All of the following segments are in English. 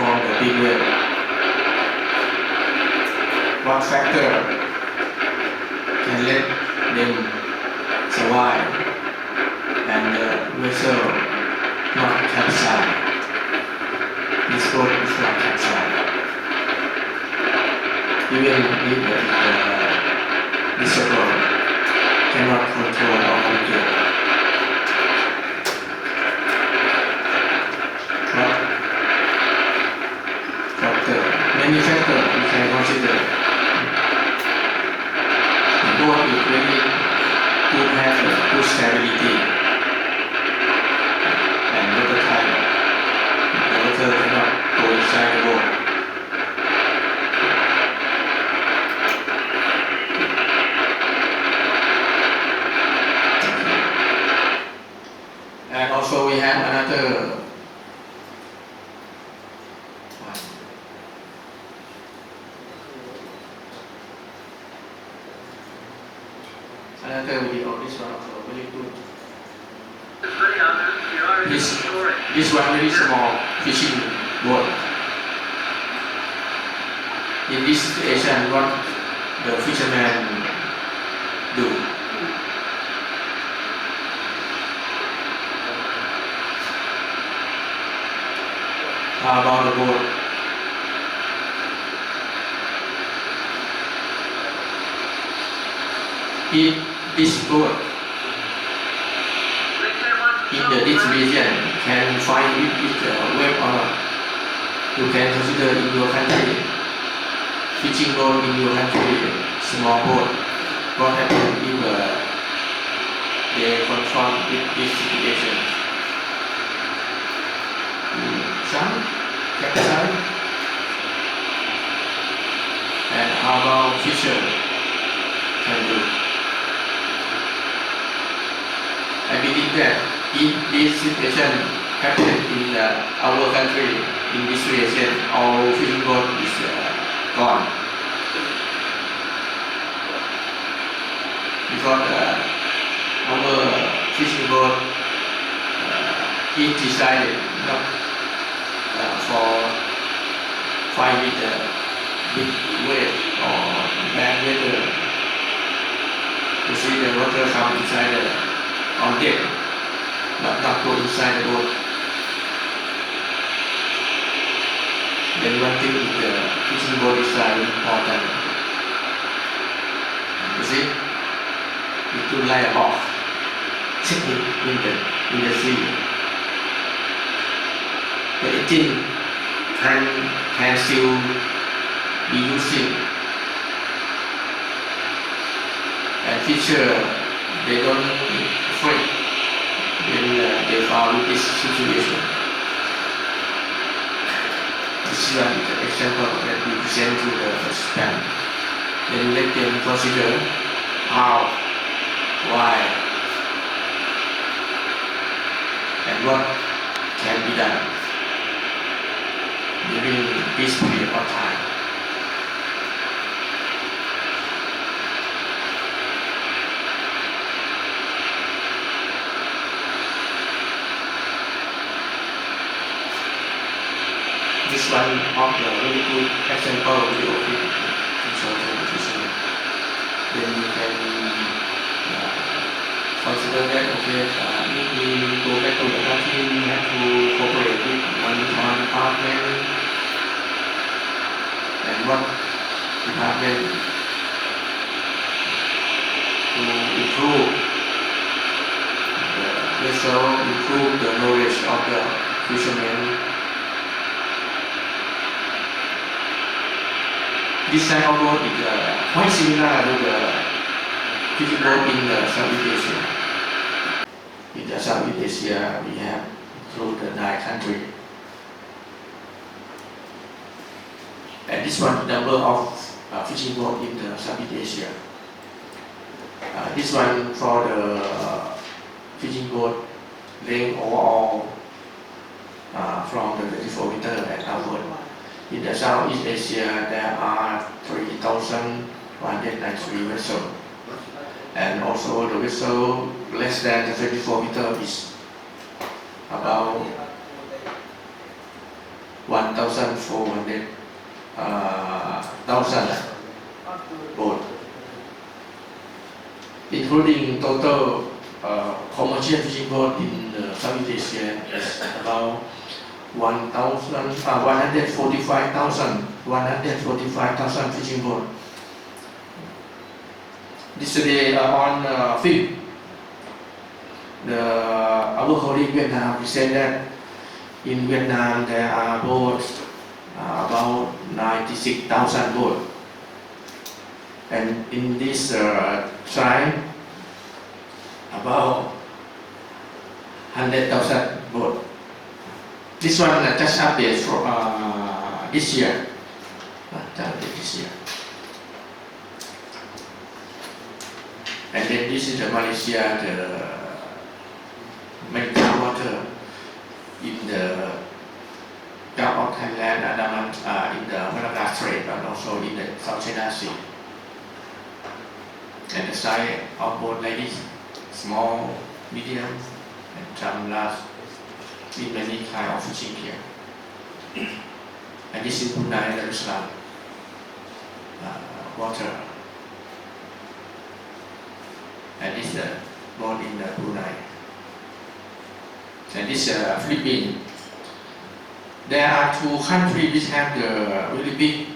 from the big wave. What factor can let them survive and the vessel not capsize? This boat is not capsize. Even if the disable cannot control or navigate. Many factors we can consider. The boat is very good, have good stability and water tight. The water cannot go inside the boat. And also we have another video. This one also very good. This one very small fishing boat. In this situation, what the fisherman do? How about the boat? If this boat in the this region can find it is a wave or not, you can consider in your country, fishing boat in your country, small boat, what happens if they confront with this situation? Some capsize. And how about fisher can do? I believe that if this situation happens in our country, in this situation, our fishing boat is gone. Because our fishing boat he decided not for fight with the big wave or bad weather. You see the water come inside on deck, but not go inside the boat. Then one thing is the fishing boat is very important. You see, it could lie off, sitting in the sea. The engine can still be using, and fisher they don't afraid when they found this situation. This is an example that we present to the participant. Then let them consider how, why, and what can be done during this period of time. This one of the very good example video to show the fisherman. Then you can consider that okay, if we go back to the country, we have to cooperate with one department, and what department to improve the vessel, improve the knowledge of the fishermen. This type of boat is quite similar to the fishing boat in the Southeast Asia. In the Southeast Asia, we have through the 9 countries. And this one, number of fishing boat in the Southeast Asia. This one for the fishing boat length overall from the 24 meter and upward. In the Southeast Asia, there are 3,193 vessels, and also the vessel less than the 24 meter is about 1,000 1,400 boat, including total commercial fishing boat in Southeast Asia is about 145,000 fishing boat. Yesterday on film, our colleague Vietnam said that in Vietnam there are boats about 96,000 boats, and in this tribe about 100,000 boats. This one just updated for this year. And then this is the Malaysia, the maritime water in the Gulf of Thailand, Andaman, in the Malacca Strait, and also in the South China Sea. And the size of boat like this, small, medium, and some large, with many kinds of fishing here. And this is Brunei Darussalam water. And this is the boat in Brunei. And this Philippines. There are two countries which have the really big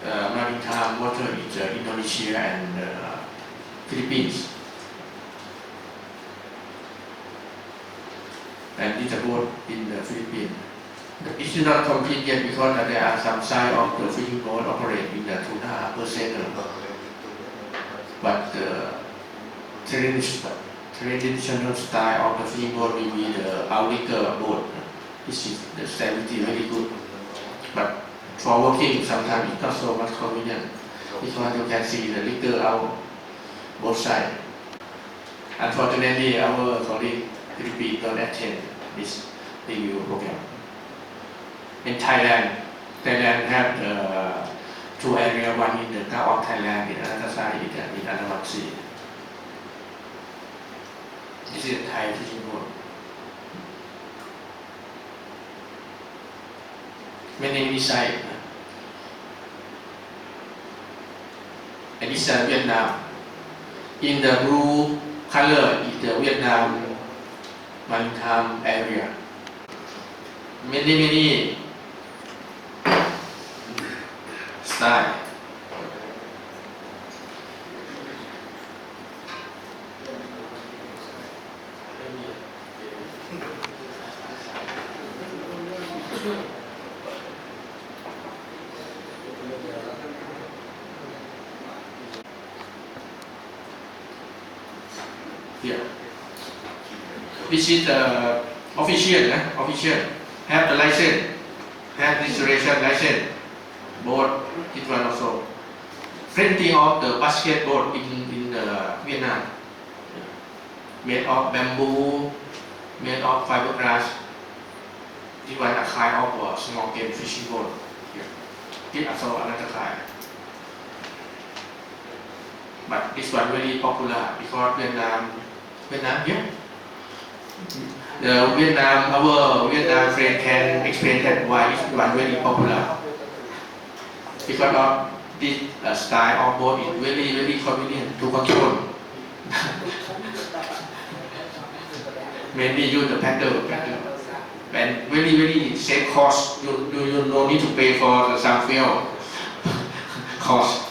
maritime water, it's Indonesia and Philippines. And it's a boat in the Philippines. It's not complete yet because there are some signs of the fishing boat operate in the 2.5%. But the traditional style of the fishing boat will be the outrigger boat. This is the stability very good. But for working, sometimes it's not so much convenient because you can see the rigger out both sides. Unfortunately, our colleague Philippines don't attend this review program. In Thailand have two areas, one in the Gulf of Thailand, in another side in Andaman Sea. This is a Thai fishing boat. Many sites. And this is Vietnam. In the blue color is the Vietnam maritime area. Many style. Here. This is the official, have the license, have registration license, board, this one also. Printing of the basketball in Vietnam, made of bamboo, made of fiberglass. This one a kind of small game fishing boat. Here. This also another kind. But this one very popular because Vietnam here. Our Vietnam friend can explain that why this one very popular. Because of this style of boat is very convenient to control. Mainly use the paddle, and very save cost. You no need to pay for some fuel cost,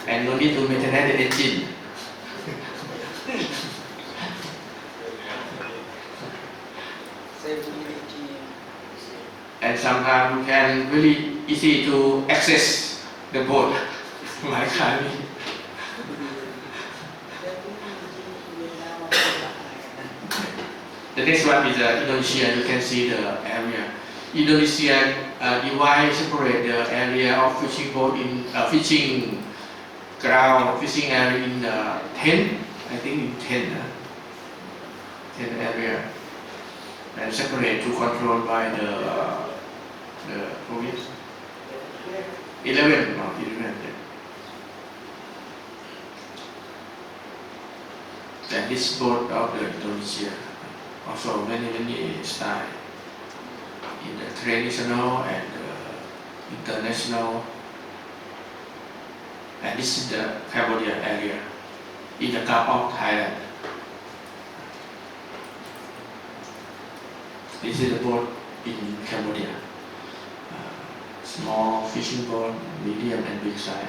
and no need to maintain the engine. And sometimes you can really easy to access the boat, like that. The next one is Indonesia. You can see the area. Indonesia separate the area of fishing boat in fishing ground, fishing area in 10, I think in 10 area, and separate to control by the province. 11. And this boat of the Indonesia, also many style. in the traditional and international, and this is the Cambodia area in the Capt of Thailand. This is the boat in Cambodia. Small fishing boat, medium and big size.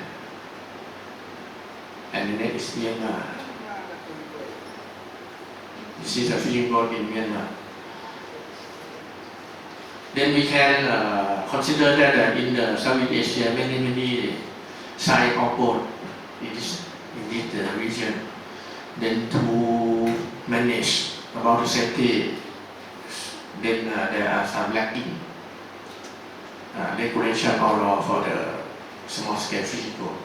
And the next is Myanmar. This is a fishing boat in Myanmar. Then we can consider that in the Southeast Asia, many size of boat in this region. Then to manage about the safety, then there are some lacking regulation or law for the small scale fishing boat.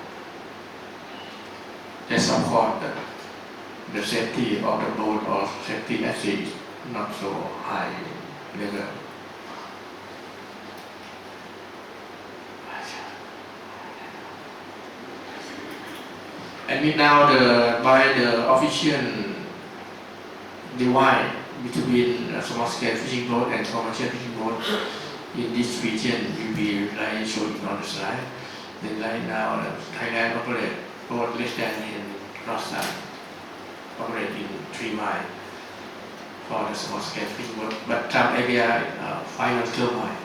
That's of course the safety of the boat or safety at sea is not so high level. And now by the official divide between small scale fishing boat and commercial fishing boat in this region will be like shown on the slide. Then right now Thailand operate boat less than 10 cross operate in 3 miles for the small scale fishing boat, but some area 5 nautical miles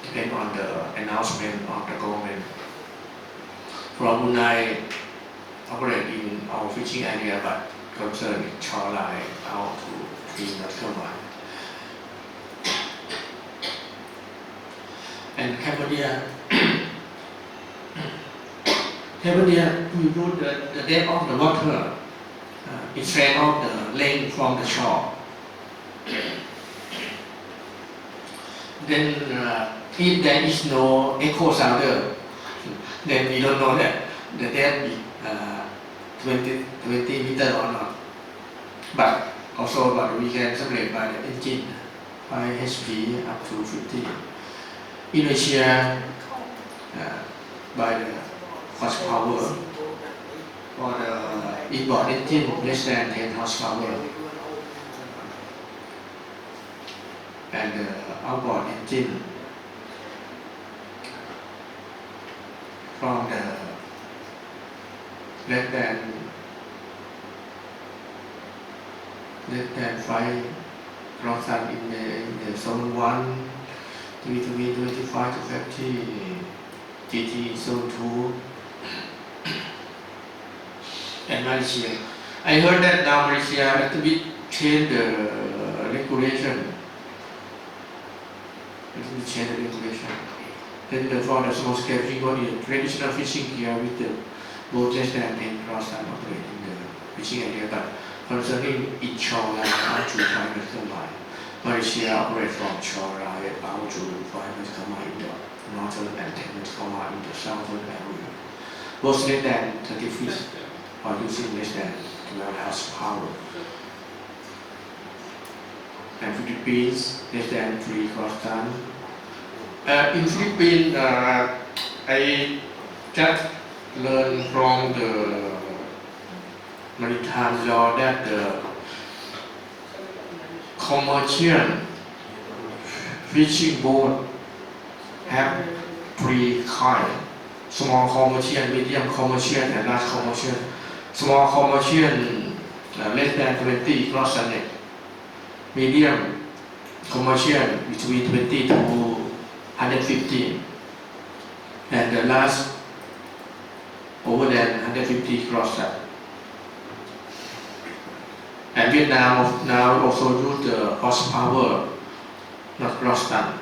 depend on the announcement of the government. From Brunei operate in our fishing area, but concern shoreline out to 3 nautical miles. And Cambodia, we put the depth of the water in strength of the length from the shore. Then if there is no echo sounder, then we don't know that the depth is 20 meters or not. But we can simulate by the engine, 5 HP up to 50. In Asia, by the horsepower for the inboard engine less than 10 horsepower, and the outboard engine from the less than 5 cross in the zone 1, 25 to 50, GT zone 2, and Malaysia. I heard that now Malaysia a little bit change the regulation. Then for the small scale fishing boat, the traditional fishing gear with the boat less than 10 cross and operate in the fishing area, but concerning each shoreline out to 5 nautical miles. Malaysia operates from shoreline out to 5 nautical miles in the northern and 10 nautical miles in the southern area. Both less than 30 feet or using less than 12 horsepower. And Philippines less than 3 cross ton. In Philippines, I just learned from the maritime law that the commercial fishing boat have 3 kinds: small commercial, medium commercial, and large commercial. Small commercial less than 20 cross ton. Medium commercial between 20 to 150, and the large over than 150 cross ton. And Vietnam now also use the horsepower, not cross ton.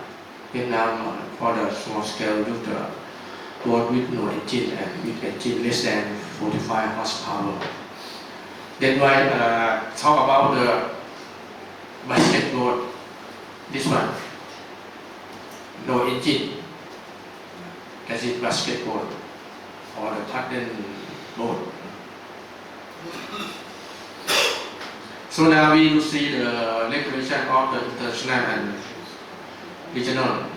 Vietnam for the small scale use the boat with no engine and with engine less than 45 horsepower. Then why talk about the basket boat? This one, no engine. That is basket boat or the paddle boat. So now we will see the regulation of the international and regional.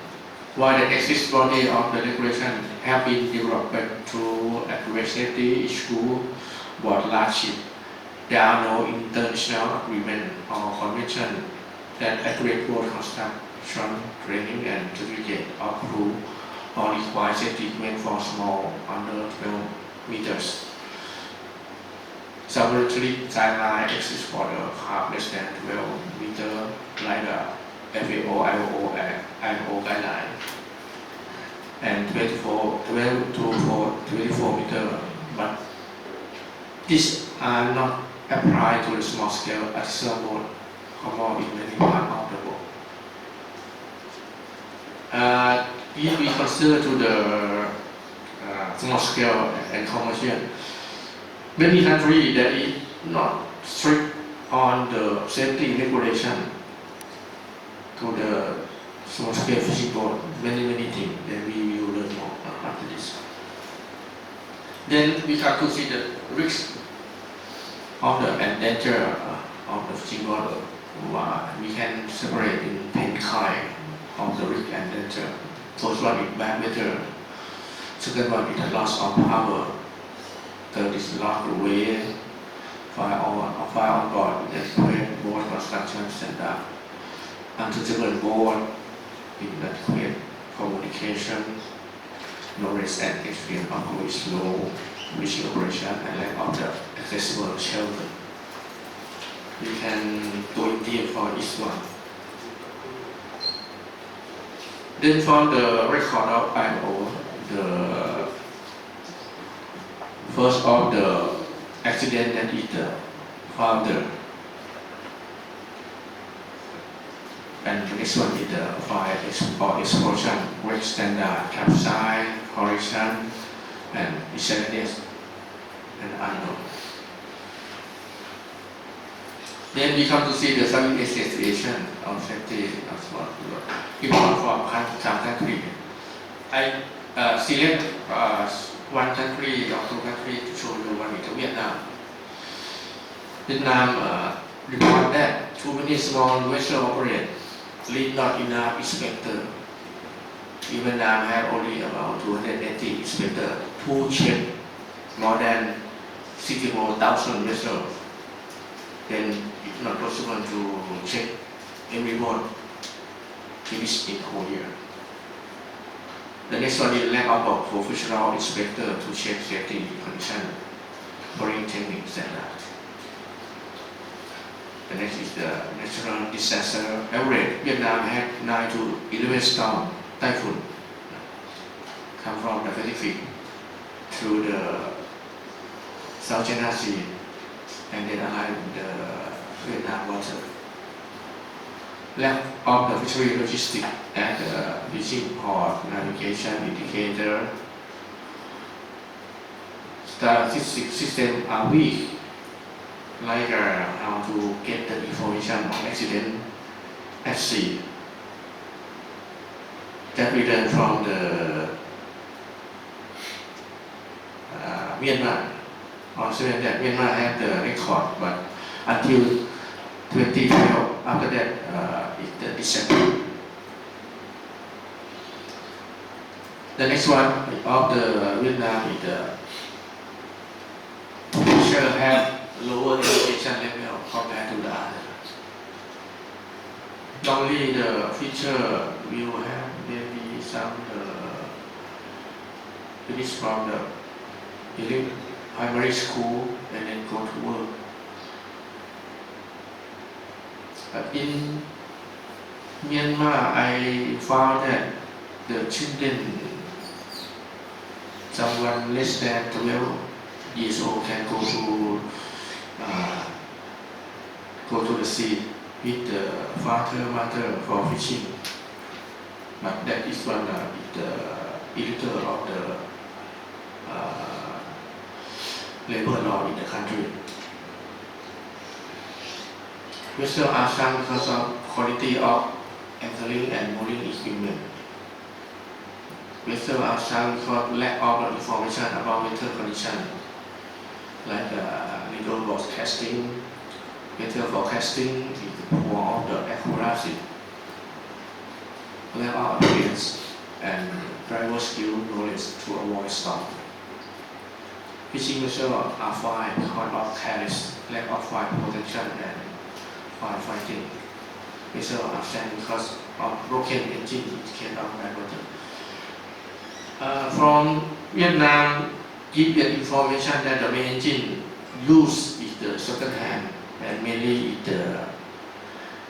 Why the exist body of the regulation have been developed to address safety issue aboard large ship. There are no international agreement or convention that address boat construct instruction, training, and certificate of crew or required safety equipment for small under 12 meters. Some regulatory guidelines exist for the craft less than 12 meters, like the FAO, IOO, and IMO guideline, and 12 to 24 meters, but these are not applied to the small scale artisanal boat common in many parts of the world. If we consider to the small scale and commercial, many countries that is not strict on the safety regulation to the small scale fishing boat, many things that we will learn more after this. Then we have to see the risk of the and danger of the fishing boat. We can separate in 10 kinds of the risk and danger. First one is bad weather. Second one is the loss of power. Third is loss of weight. Fire on board, earthquake, board construction standard. Untouchable board, inadequate communication, knowledge and experience of cruise slow, fishing operation, and lack of the accessible shelter. We can go in deep for each one. Then from the record of IMO, the first of the accident that is the founder, and the next one is the fire or explosion, wreck standard, capsize, horizon, and miscellaneous, and unknown. Then we come to see the service association of safety of small boat. Import from some country. I select one country or two countries to show you. One is Vietnam. Vietnam report that too many small vessels operate, lead not enough inspector. Vietnam have only about 280 inspectors to check more than 64,000 vessels. Then it's not possible to check every boat finished in whole year. The next one is lack of professional inspector to check safety condition, foreign technique standard. The next is the natural disaster average. Vietnam had 9 to 11 storm, typhoon, come from the Pacific through the South China Sea and then align with the Vietnam water. Lack of the fishery logistics and the fishing port navigation indicator. Statistics system are weak, like how to get the information of accident at sea. That we learned from the Myanmar. Also that Myanmar had the record, but until 2012, after that it disappeared. The next one of the Vietnam is the fisher have lower education level compared to the other. Normally the fisher will have maybe some finish from the primary school and then go to work. But in Myanmar, I found that the children, someone less than 12 years old, can go to the sea with the father, mother for fishing. But that is one the editor of the labor law in the country. Vessels are sunk because of quality of anchoring and mooring equipment. Vessels are sunk because lack of information about weather condition, like legal broadcasting. Weather forecasting is poor of the accuracy, lack of experience, and driver skill knowledge to avoid storm. Fishing vessels are fined because of careless, lack of fire protection, and firefighting. Vessels are sank because or broken engine in case of bad weather. From Vietnam, give the information that the main engine used is the second hand and mainly is the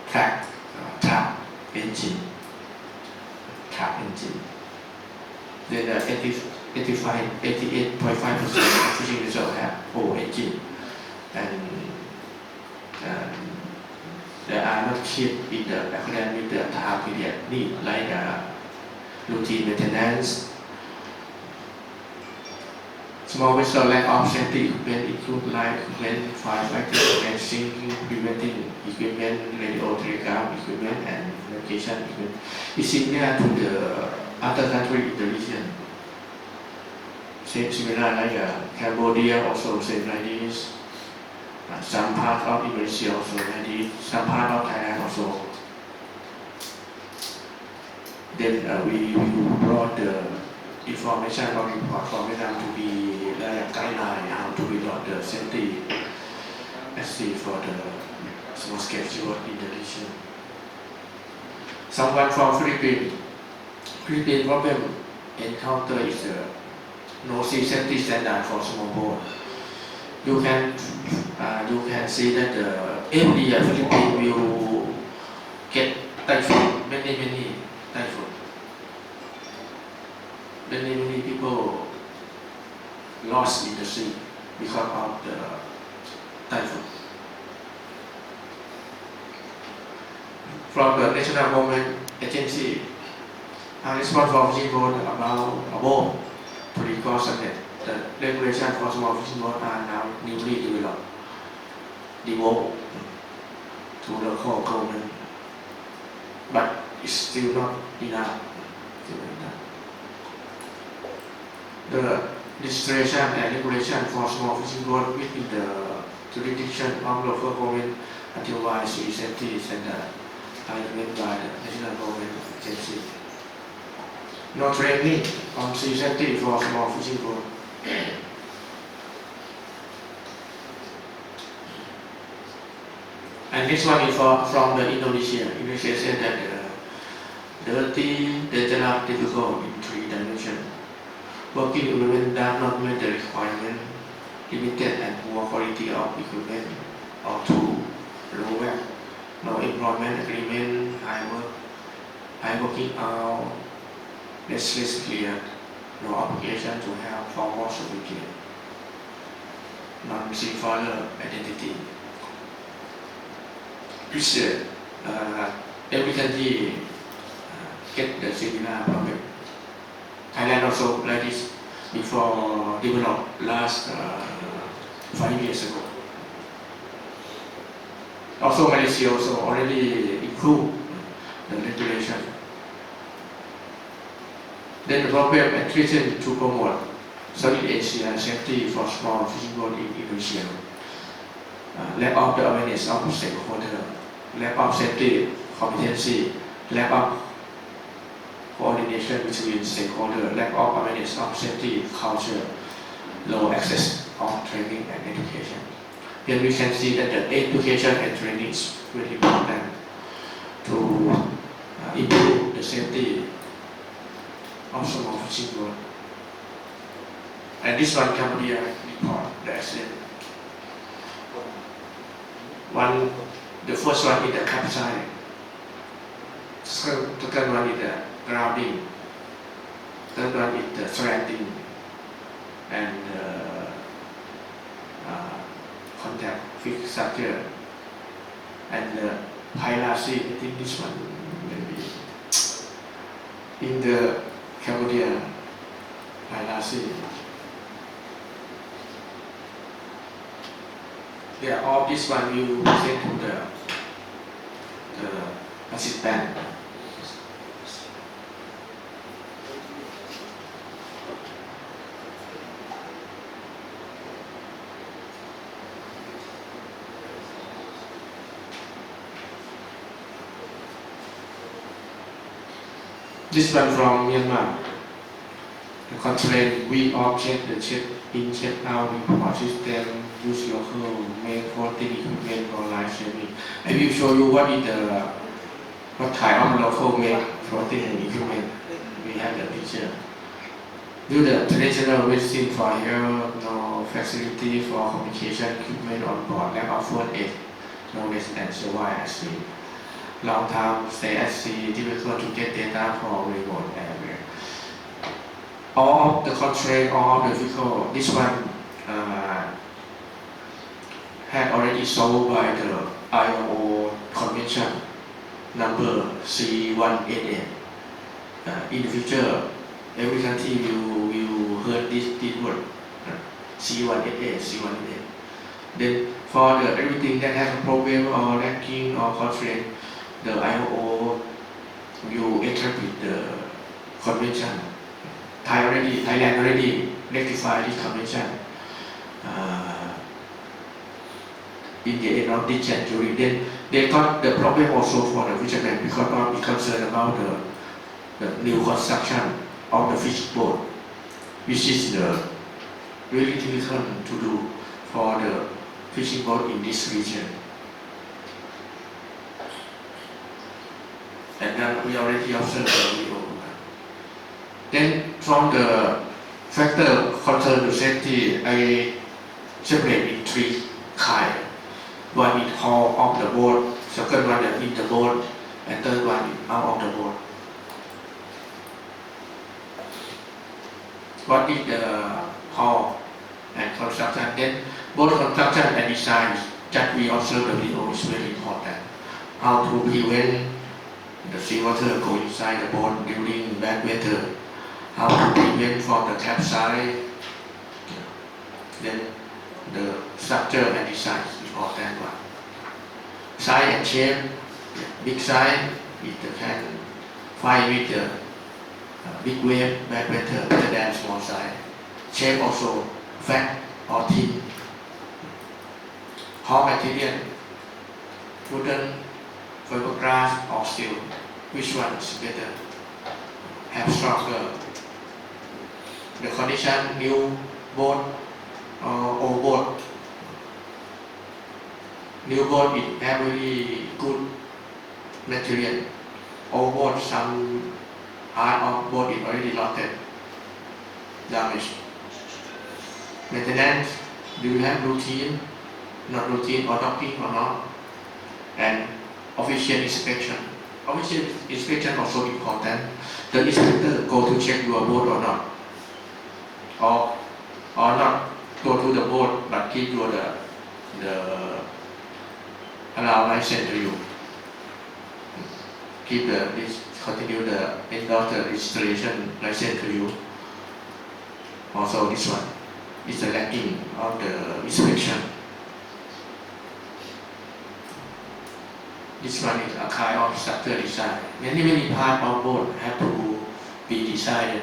trap engine. Then 88.5% of fishing vessels have old engine, and they are not kept in the accordance with the time period need, like routine maintenance. Small vessel lack of safety equipment include life equipment, firefighting equipment, sinking preventing equipment, radio telegraph equipment, and navigation equipment. It's similar to the other country in the region. Similar like Cambodia also same like this. Some part of Indonesia also like this. Some part of Thailand also. Then we brought the information or report from Vietnam to be like a guideline how to build the safety at sea for the small scale shipboat in the region. Someone from Philippines problem encounter is no sea safety standard for small boat. You can see that every year Philippines will get typhoon, many typhoon. Many people lost in the sea because of the typhoon. From the National Government Agency, are responsible for fishing boat above 3% the regulation for small fishing boats are now newly developed to local government, but it's still not enough. The legislation and regulation for small fishing boats within the jurisdiction of local government until by sea safety standard are implemented by the National Government Agency. No training on sea safety for small fishing boats. And this one is from the Indonesia. Indonesia said that dirty, dangerous, difficult in 3 dimensions. Working environment does not meet the requirement, limited and poor quality of equipment or tool, low wage, no employment agreement, high working hours, less clear, no obligation to have formal certificate, non-seafarer identity. Which every country get the similar problem. Thailand also like this before developed last 5 years ago. Also Malaysia also already improved the regulation. Then the problem and treason to promote Southeast Asia safety for small fishing boats in Indonesia. Lack of the awareness of stakeholder, lack of safety competency, lack of coordination between stakeholders, lack of awareness of safety culture, low access of training and education. Here we can see that the education and training is very important to improve the safety of small fishing boats. And this one Cambodia report the accident. The first one is the capsizing. Second one is the grounding. Third one is the stranding and contact fixed structure and the piracy. I think this one maybe in the Cambodia piracy. Yeah, all this one you send to the assistant. This one from Myanmar. The complaint, weak object, the check-in, check-out, report system, use local, main faulting equipment or life saving. I will show you what is the What kind of local made floating equipment we have the picture. Do the traditional medicine for health, no facility for communication equipment on board, lack of food aid, no rest and survive at sea. Long time stay at sea, difficult to get data for remote area. All of the constraint, all of the vehicle, this one had already solved by the IOO convention number C188. In the future, every country will heard this word C188, C188. Then for the everything that has a problem or lacking or constraint, the IOO will interpret the convention. Thailand already rectified this convention in the end of this century. Then they got the problem also for the fishermen because of the concern about the new construction of the fish boat, which is really difficult to do for the fishing boat in this region. And then we already observed the video. Then from the factor concerned to safety, I separate in three kinds. One is hull of the boat, second one is in the boat, and third one is out of the boat. What is the hull and construction? Then both construction and design that we observe the video is very important. How to prevent the seawater going inside the boat during bad weather. How to prevent from the capsize. Then the structure and design is important one. Size and shape. Big size, it can fight with the big wave, bad weather, better than small size. Shape also fat or thin. Hull material, wooden, fiberglass or steel. Which one is better? Have stronger. The condition, new boat or old boat. New boat it have really good material. Old boat, some part of boat is already rotted, damaged. Maintenance, do you have routine? Not routine or docking or not? And official inspection. Official inspection also important. The inspector go to check your boat or not, or not go to the boat but give you the allow license to you. Keep continue the endorse the registration license to you. Also this one is the lacking of the inspection. This one is a kind of structure design. Many parts of boat have to be designed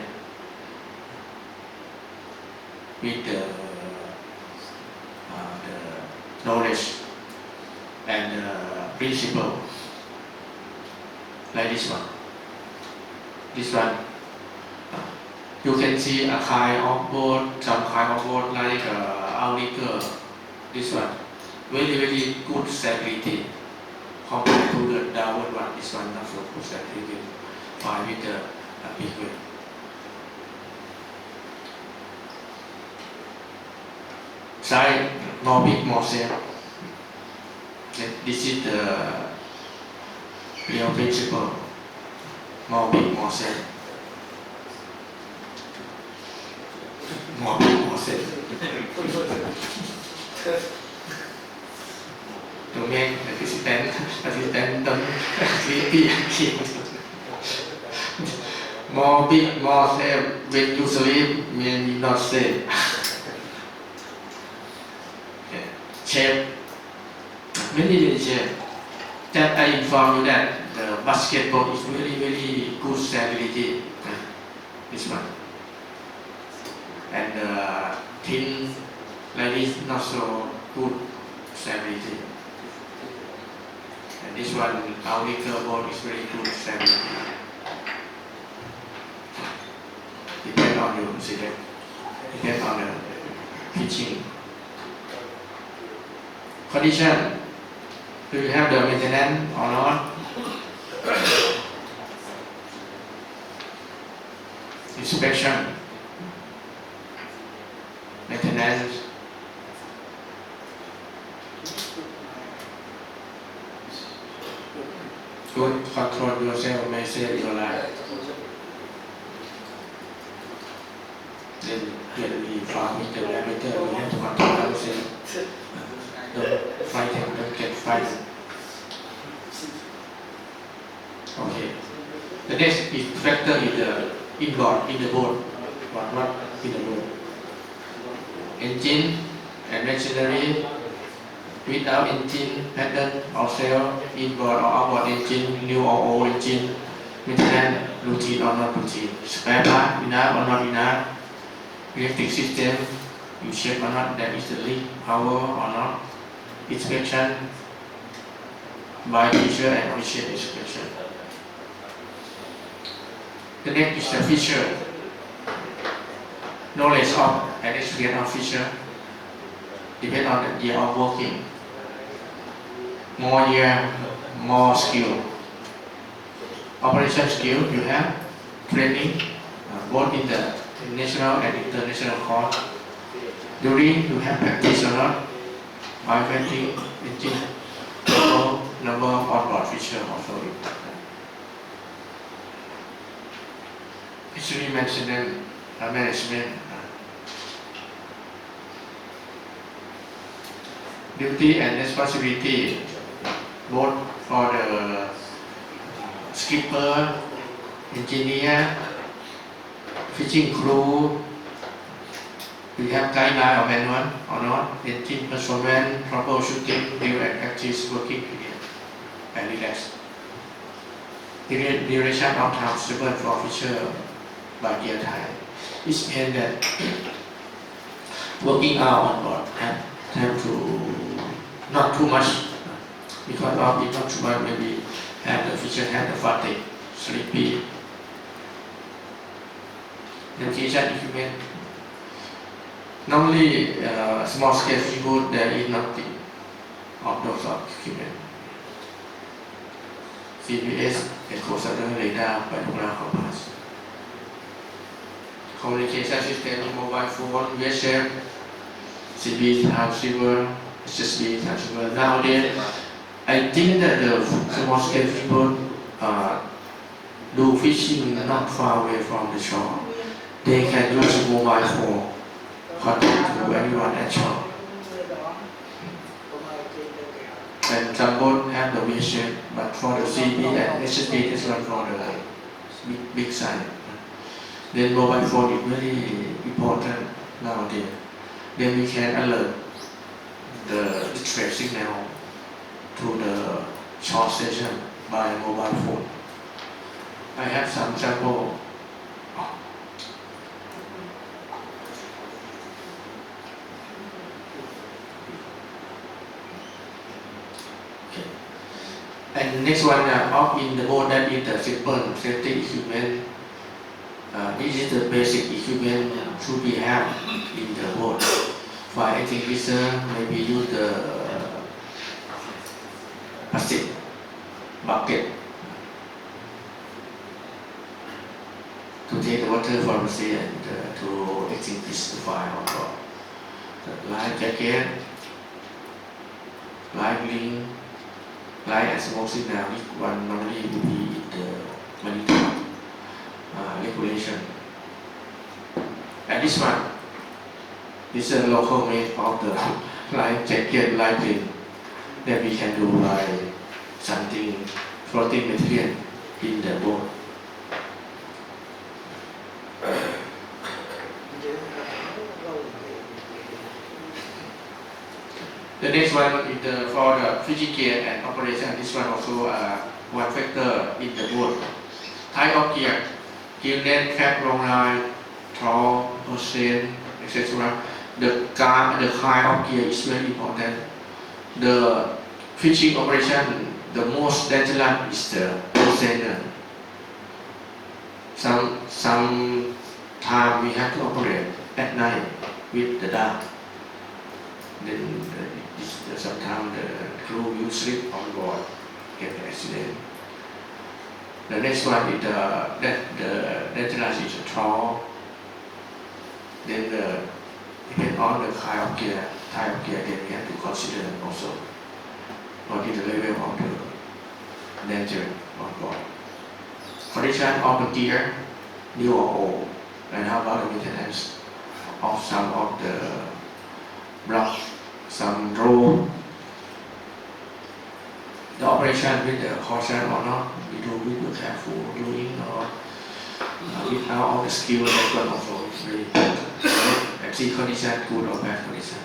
with the knowledge and principle. Like this one. This one, you can see a kind of boat, some kind of boat like outrigger. This one, very good stability. Compared to the downward one, this one not so good stability. Fine with the big wave. Size more big, more safe. This is the real principle. More big, more safe. More big, more safe. To make assistant don't sleepy again. More big, more safe. When you sleep, maybe not safe. Shape. Many shape. That I inform you that the basketball is very good stability. This one. And thin like this not so good stability. And this one, outrigger boat is very good stability. Depends on you, see that. Depends on the pitching. Condition. Do you have the maintenance or not? inspection, maintenance, good control yourself, may save your life. Then when we farm with the diameter, we have to control ourselves. Don't fight him, don't get frightened. Okay. The next is factor in the inboard, in the boat. What in the boat? Engine and machinery. Without engine, pattern or cell, inboard or outboard engine, new or old engine, maintenance, routine or not routine, spare part, enough or not enough, electric system, you check or not that is the leak, power or not, inspection by teacher and official inspection. The next is the feature, knowledge of and experience of feature, depend on the year of working. More year, more skill. Operation skill, you have training, both in the national and international court. During, you have practice or not, by painting, engine, number of onboard feature also important. History management. Duty and responsibility, both for the skipper, engineer, fishing crew. We have guideline or manual or not, engine performance, troubleshooting, new and practice working period, and relax. Duration of time suitable for feature by gear time. It means that working out on board have to not too much, because of it not too much, maybe have the feature have the fatigue, sleepy. Navigation equipment. Normally, small scale seafood, there is nothing of those equipment. GPS, echo sounder, radar, binocular compass. Communication system, mobile phone, VHF, CB transceiver, SSB transceiver. Nowadays, I think that the small scale people do fishing not far away from the shore. They can use mobile phone contact to anyone at shore. And some boats have the VHF, but for the CB and SSB, this one for the big size. Then mobile phone is very important nowadays. Then we can alert the distress signal to the shore station by mobile phone. I have some sample. Okay. And next one, up in the boat, that is the simple safety equipment. This is the basic equipment to be had in the boat. Fire extinguisher, maybe use the plastic bucket to take the water from the sea and to extinguish the fire on board. The life jacket, life ring, light and smoke signal. This one normally will be in the maritime regulation. And this one is a local made of the life jacket, life ring that we can do by something floating material in the boat. The next one is for the fishing gear and operation. This one also one factor in the boat. Type of gear, gill net, cap, long line, trawl, ocean, etc. The kind of gear is very important. The fishing operation, the most dangerous is the ocean. Some time we have to operate at night with the dark. Then sometimes the crew will sleep on board, get an accident. The next one is the dangerous is a trawl. Then depend on the kind of gear, type of gear, then we have to consider also what is the level of the danger on board. Condition of the gear, new or old, and how about the maintenance of some of the blocks, some row. The operation with the caution or not, we do with the careful doing or without all the skill that one also is very important. And see condition, good or bad condition.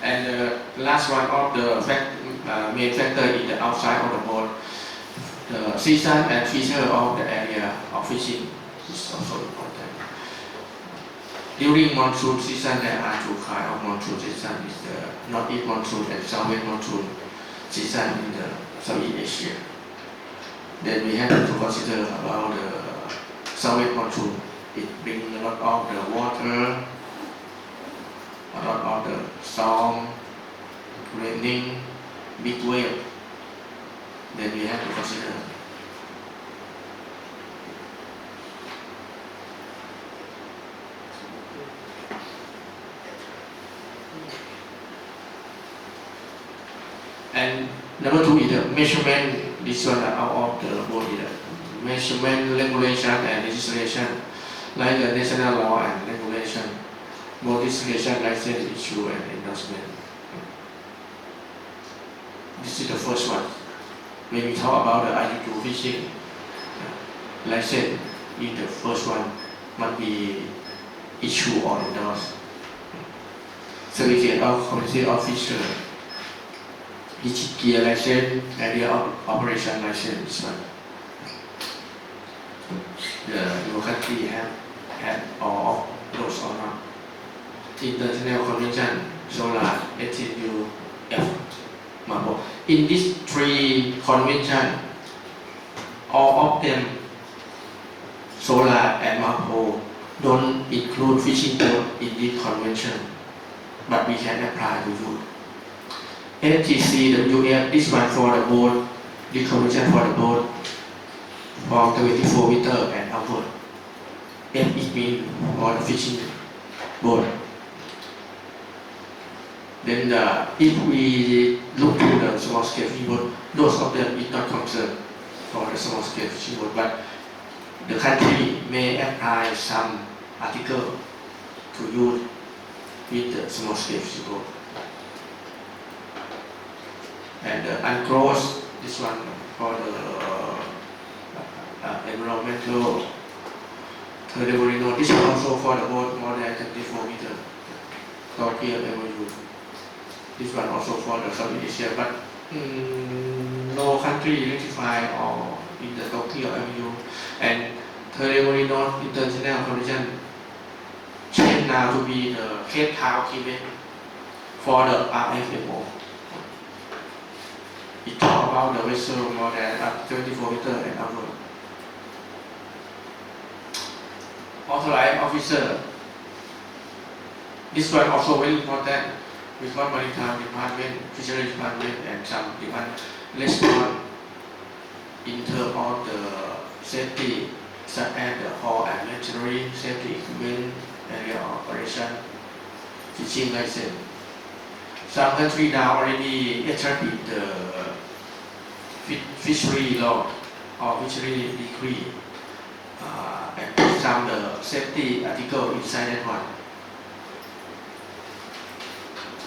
And the last one of the main factor is the outside of the boat. The season and feature of the area of fishing is also important. During monsoon season, there are two kinds of monsoon season: is the northeast monsoon and southwest monsoon season in the Southeast Asia. Then we have to consider about the southwest monsoon. It brings a lot of the water, a lot of the storm, raining, big wave. Then we have to consider. And number two is the measurement. This one out of the body. Measurement, regulation, and legislation, like the national law and regulation, both legislation, license issue, and endorsement. This is the first one. When we talk about the IUU fishing license, in the first one must be issued or endorsed. Certificate of Community of Fisher, gear license, area of operation license. This one. Your country have had all of those or not. International Convention, SOLA, SEAFDEC, MAPO. In these three conventions, all of them, SOLA and MAPO, don't include fishing boat in this convention, but we can apply to you. NTC, the UF, this one for the boat, the convention for the boat, from 24 meters and upward. F is mean for the fishing boat. Then if we look to the small scale fishing boat, those of them is not concerned for the small scale fishing boat, but the country may apply some article to use with the small scale fishing boat. And unclosed, this one for the environmental terremoto. This is also for the boat more than 24 meters. Tokyo MOU. This one also for the Southeast Asia, but no country ratified or in the Tokyo MOU. And Terremoto International Convention changed now to be the Cape event for the RFMO. It talks about the vessel more than 24 meters and upward. Authorized officer. This one also very important because Maritime Department, Fisheries Department, and some department respond in terms of the safety, such as the hull and machinery, safety equipment, area of operation, fishing license. Some countries now already established the fishery law or fishery decree. And some the safety article inside that one,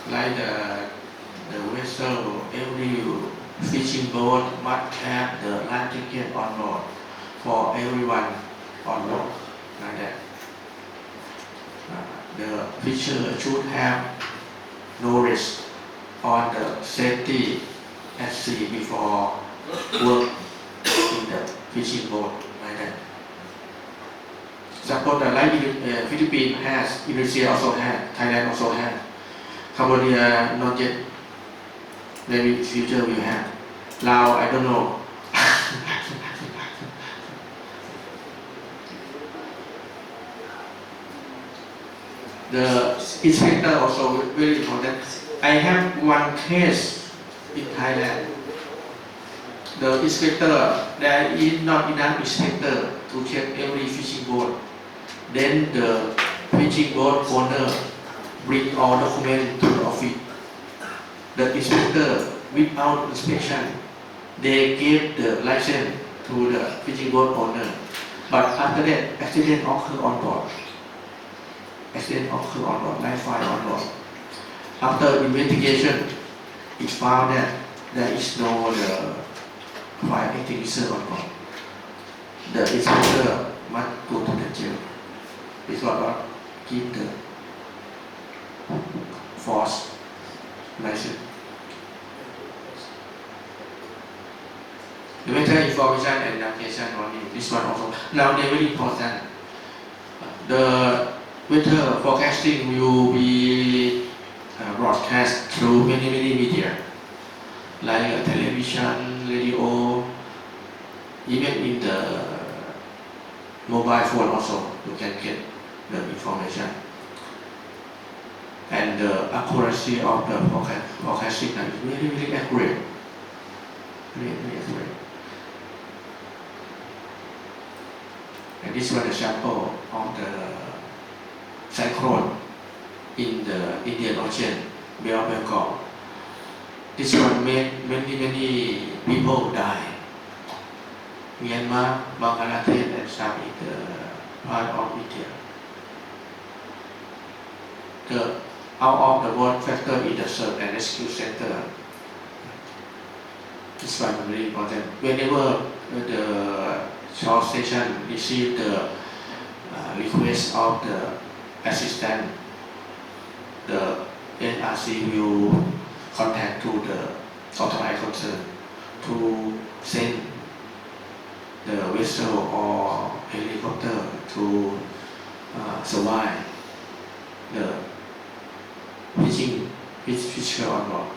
like the vessel, every fishing boat must have the life jacket on board for everyone on board, like that. The fisher should have knowledge on the safety at sea before work in the fishing boat, like that. Suppose the like Philippines has, Indonesia also has, Thailand also has, Cambodia not yet. Maybe in future we have. Laos, I don't know. The inspector also very important. I have one case in Thailand. The inspector, there is not enough inspector to check every fishing boat. Then the fishing boat owner bring all documents to the office. The inspector, without inspection, they gave the license to the fishing boat owner. But after that, accident occurred on board. Life fire on board. After investigation, it found that there is no fire extinguisher on board. The inspector must go to the jail because of give the false license. The better information and navigation on this one also. Now they very important. The weather forecasting will be broadcast through many media, like television, radio, even in the mobile phone also you can get the information. And the accuracy of the forecasting is very accurate. Very accurate. And this was a sample of the cyclone in the Indian Ocean, Bay of Bengal. This one made many people die. Myanmar, Bangladesh, and some in the part of India. The out of the world factor in the search and rescue center. This one very important. Whenever the shore station receive the request of the assistant, the NRC will contact to the authorized concern to send the vessel or helicopter to survive the fisher on board.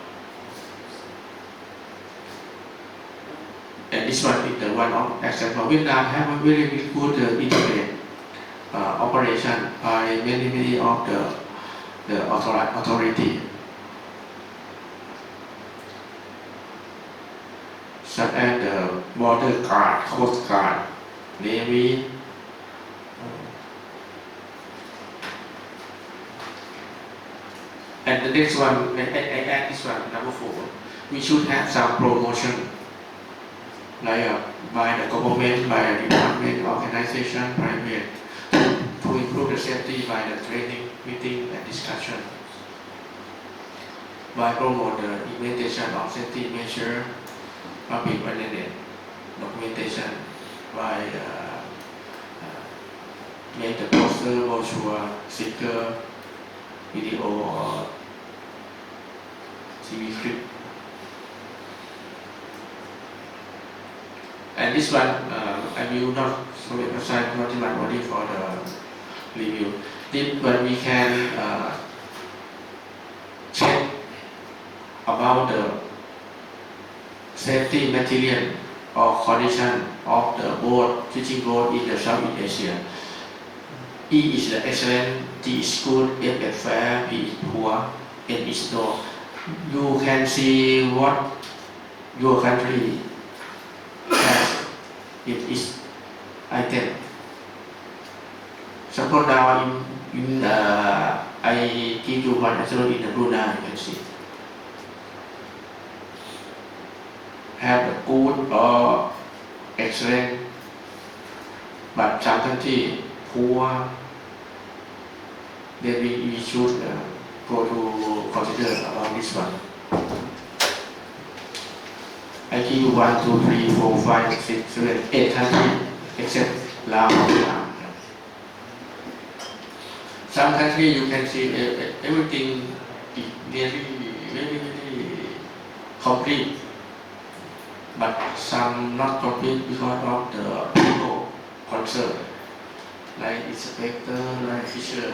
And this one is the one of example. Vietnam have a very good internet operation by many of the authority, such as the border guard, coast guard, navy. And the next one, I add this one, number 4. We should have some promotion, like by the government, by the department, organization, private, to improve the safety by the training, meeting, and discussion. By promote the implementation of safety measure, public awareness, documentation, by make the poster, brochure, sticker, video or TV script. And this one, I will not so emphasize not my body for the review. This one we can check about the safety material or condition of the boat, fishing boat in the Southeast Asia. E is the excellent, D is good, F is fair, P is poor, N is no. You can see what your country has in its item. Suppose now I give you one example in the Brunei, you can see. Have the good or excellent, but some country poor. Then we should go to consider about this one. I give you 1, 2, 3, 4, 5, 6, 7, 8 countries except Laos and Vietnam. Some countries you can see everything is very complete, but some not complete because of the people concerned, like inspector, like fisher.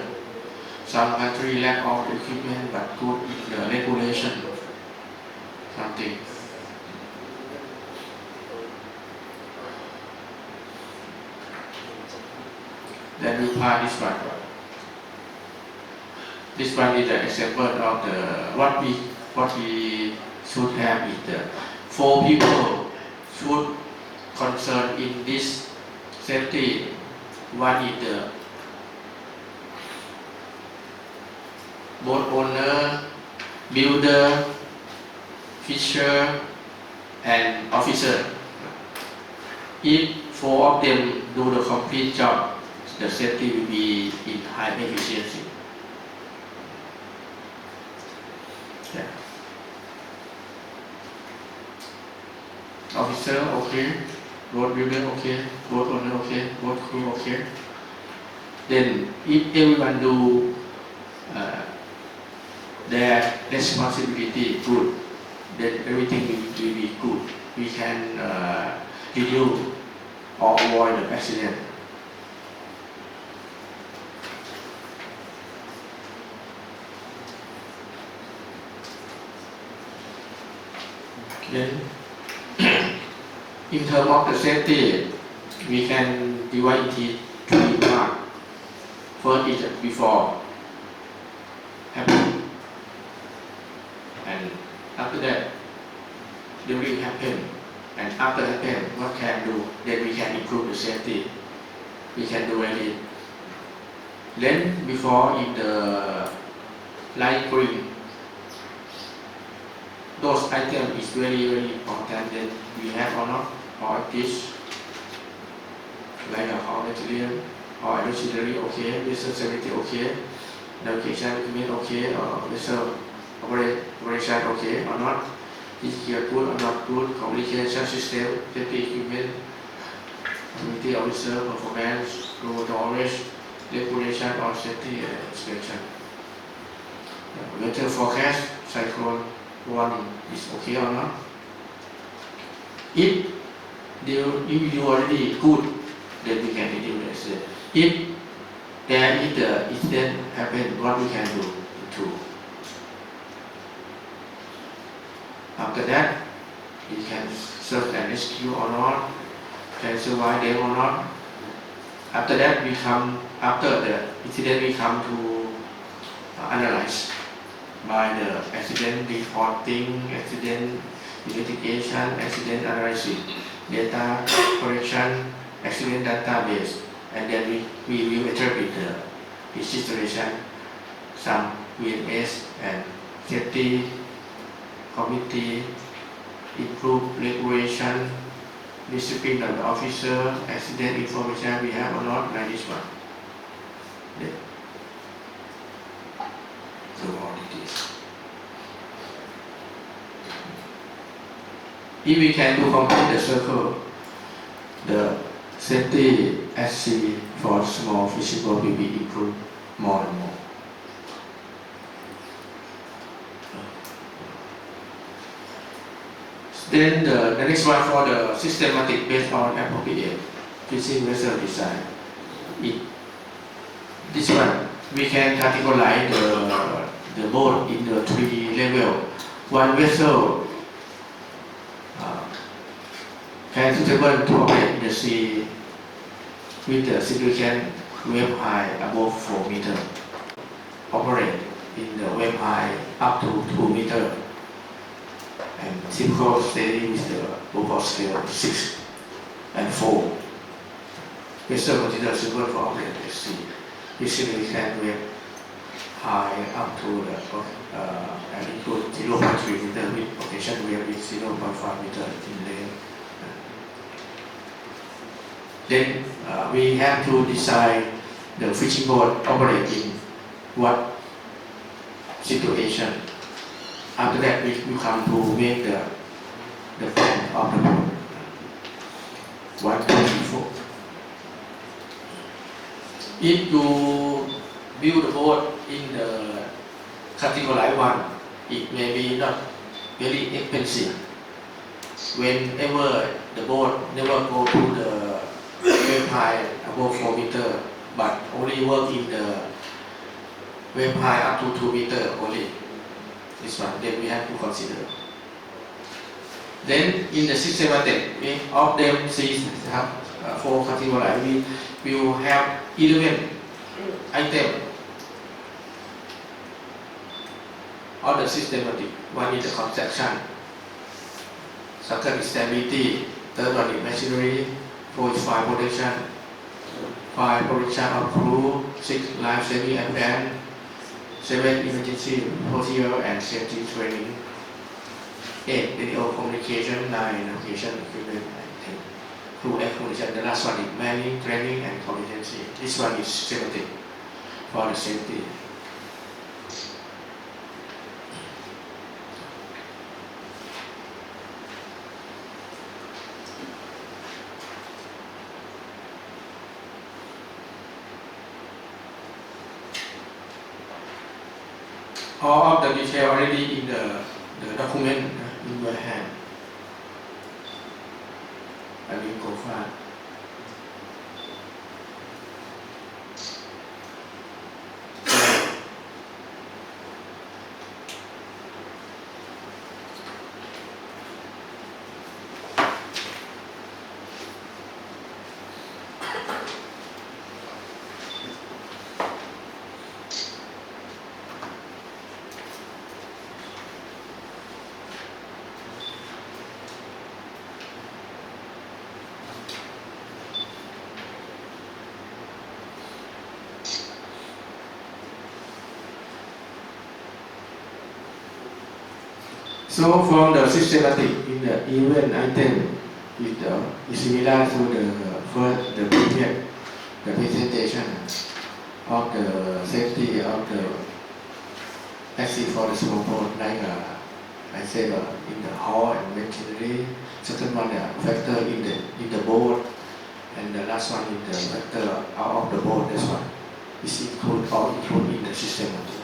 Some country lack of equipment but good in the regulation, something. Then we part this one. This one is an example of the what we should have is the 4 people should concern in this safety. One is the boat owner, builder, fisher, and officer. If 4 of them do the complete job, the safety will be in high efficiency. Yeah. Officer, okay. Boat builder, okay. Boat owner, okay. Boat crew, okay. Then, if everyone do their responsibility good, then everything will be good. We can reduce or avoid the accident. Then, in terms of the safety, we can divide into 3 parts. First is before happening, and after that, during happen, and after happen, what can do? Then we can improve the safety. We can do it. Then before in the light green, those items is very important. Then we have or not, or this, like a hall material, or auxiliary, okay, vessel safety, okay, navigation equipment, okay, or vessel operation, okay, or not, is here good or not good, communication system, safety equipment, community officer, performance, road knowledge, regulation or safety inspection. Weather forecast, cyclone 1 is okay or not. If you already good, then we can reduce the accident. If there is the incident happen, what we can do? After that, we can search and rescue or not, can survive them or not. After that, after the incident, we come to analyze by the accident reporting, accident investigation, accident analysis, data collection, accident database, and then we will interpret the situation, some VNS and safety committee, improve regulation, discipline of the officer, accident information we have or not, like this one. Yeah. So all it is. If we can do complete the circle, the safety at sea for small fishing boat will be improved more and more. Then the next one for the systematic based on appropriate fishing vessel design. This one we can categorize the boat in the 3 levels. One vessel can suitable to operate in the sea with the significant wave height above 4 meters. Operate in the wave height up to 2 meters. And typical steady with the overall scale 6 and 4. Vessel considered suitable for operating at sea. With significant wave high up to the and include 0.3 meter with occasion wave with 0.5 meter in length. Then we have to decide the fishing boat operate in what situation. After that, we come to make the plan of the boat. 1, 2, 3, 4. If you build a boat in the category 1, it may be not very expensive. Whenever the boat never go to the wave height above 4 meters, but only work in the wave height up to 2 meters only. This one, then we have to consider. Then in the systematic, of them have 4 categories. We will have 11 items of the systematic. One is the construction, second is stability, third one is machinery, fourth is fire protection, five protection of crew, six life saving and plan, seven emergency procedure and safety training, eight radio communication, nine navigation equipment, and 10 crew accommodation. The last one is manning, training and competency. This one is systematic for the safety. All of the detail already in the document in your hand. I will go fast. So from the systematic in the event item is similar to the previous the presentation of the safety of the exit for the small boat, like I said in the hull and machinery. Second one factor in the boat, and the last one is the factor out of the boat. This one is included in the systematic.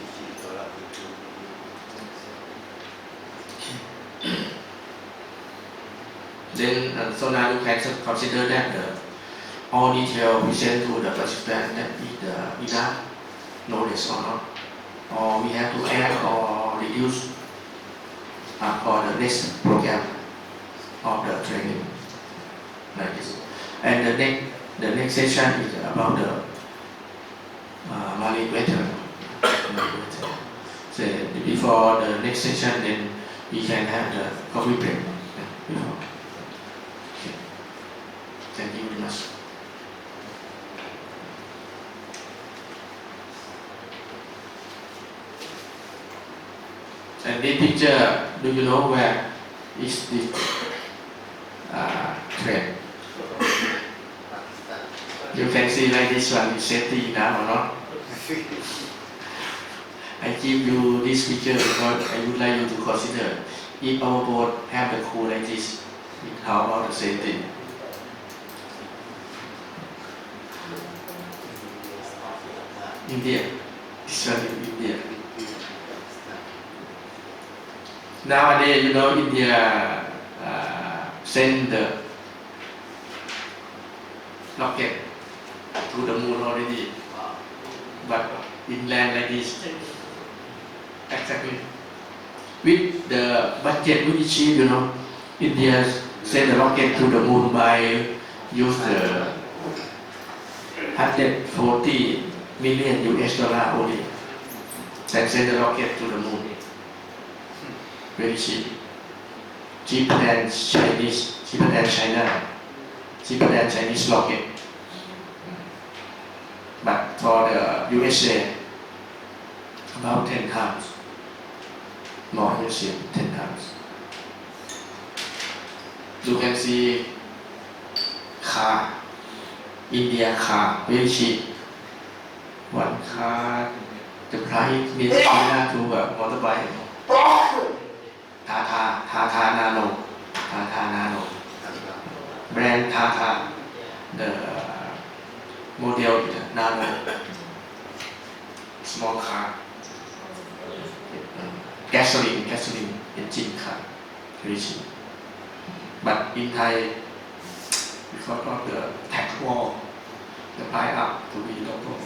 Then, so now you can consider that all detail present to the participant that is enough knowledge or not, or we have to add or reduce for the next program of the training, like this. And the next session is about the marine weather. So before the next session, then we can have the coffee break before. Thank you very much. And this picture, do you know where is this train? You can see like this one is safety enough or not? I give you this picture because I would like you to consider if our boat have the crew like this, how about the safety? India. This one in India. Nowadays, you know, India send the rocket to the moon already, but in land like this, exactly. With the budget which cheap, you know, India send the rocket to the moon by use the 140 million US dollar only. Then send the rocket to the moon. Very cheap. Cheaper than Chinese, cheaper than China, cheaper than Chinese rocket. But for the USA, about 10 times more expensive, 10 times. You can see car, India car, very cheap. One car, the price is similar to a motorbike. Tata Nano, brand Tata, the model is Nano, small car, gasoline engine car, very cheap. But in Thai, because of the tax wall, the price up to be double.